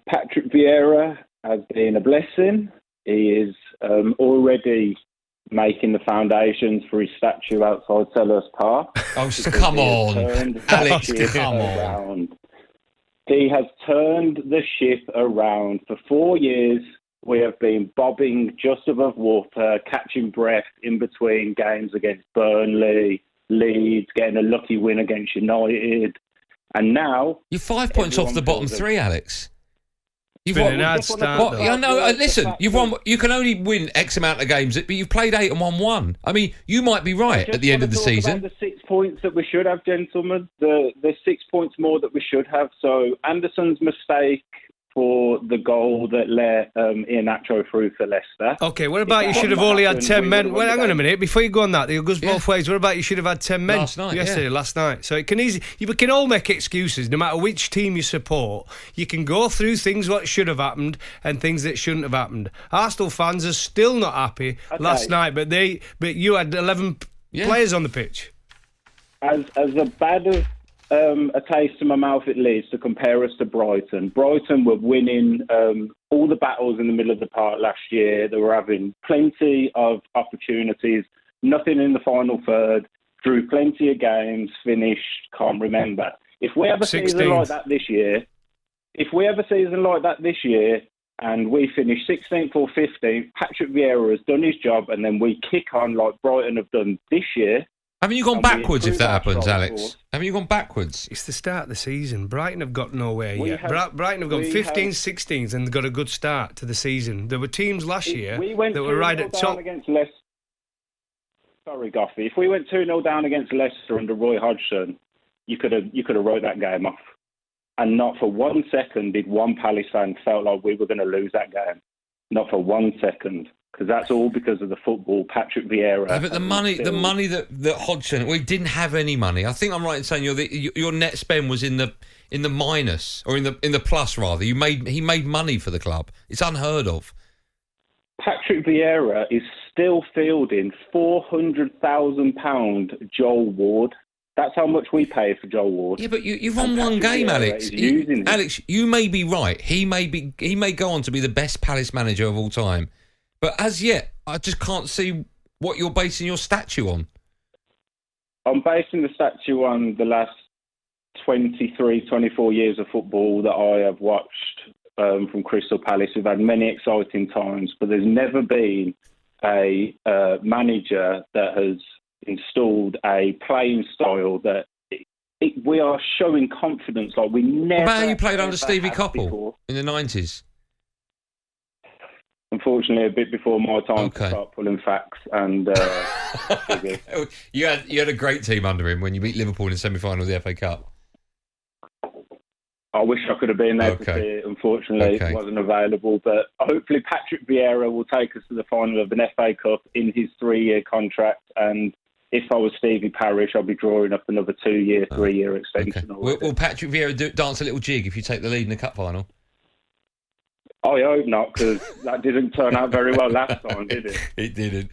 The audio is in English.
Patrick Vieira has been a blessing. He is already making the foundations for his statue outside Sellers Park. Oh, come on, Alex, come on. He has turned the ship around. For 4 years, we have been bobbing just above water, catching breath in between games against Burnley, Leeds, getting a lucky win against United. And now... You're 5 points off the bottom three, Alex. You've won. Listen, you've won. You can only win X amount of games, but you've played 8 and won 1. I mean, you might be right at the end of the season. About the 6 points that we should have, gentlemen. The 6 points more that we should have. So Anderson's mistake for the goal that let Iheanacho through for Leicester. Okay, what about you should have only had 10 men? Well, hang on a minute. Before you go on that, it goes both ways. What about you should have had 10 men last night? So it can you can all make excuses, no matter which team you support. You can go through things what should have happened and things that shouldn't have happened. Arsenal fans are still not happy last night, but you had 11 players on the pitch. As a bad of a taste in my mouth it leads to compare us to Brighton. Brighton were winning all the battles in the middle of the park last year. They were having plenty of opportunities, nothing in the final third, drew plenty of games, finished, can't remember. If we have a season like that this year, and we finish 16th or 15th, Patrick Vieira has done his job, and then we kick on like Brighton have done this year. Haven't you gone backwards if that happens, Alex? Haven't you gone backwards? It's the start of the season. Brighton have got nowhere yet. Brighton have gone 15th, 16th and got a good start to the season. There were teams last year that were right at top. Sorry, Goffey. If we went 2-0 down against Leicester under Roy Hodgson, you could have wrote that game off. And not for 1 second did one Palace fan felt like we were going to lose that game. Not for 1 second. Because that's all because of the football, Patrick Vieira. Yeah, but the money that Hodgson, we didn't have any money. I think I'm right in saying your net spend was in the minus or in the plus rather. He made money for the club. It's unheard of. Patrick Vieira is still fielding £400,000 Joel Ward. That's how much we pay for Joel Ward. Yeah, but you've won one game, Alex. Alex, you may be right. He may go on to be the best Palace manager of all time. But as yet, I just can't see what you're basing your statue on. I'm basing the statue on the last 23, 24 years of football that I have watched from Crystal Palace. We've had many exciting times, but there's never been a manager that has installed a playing style that we are showing confidence like we never. What about you played under Stevie Coppell in the 90s? Unfortunately, a bit before my time to start pulling facts and figures. You had a great team under him when you beat Liverpool in the semi-final of the FA Cup. I wish I could have been there to see it. Unfortunately, it wasn't available. But hopefully Patrick Vieira will take us to the final of an FA Cup in his 3-year contract. And if I was Stevie Parish, I'd be drawing up another 2-year, 3-year extension. Will Patrick Vieira dance a little jig if you take the lead in the cup final? I hope not, because that didn't turn out very well last time, did it? It didn't.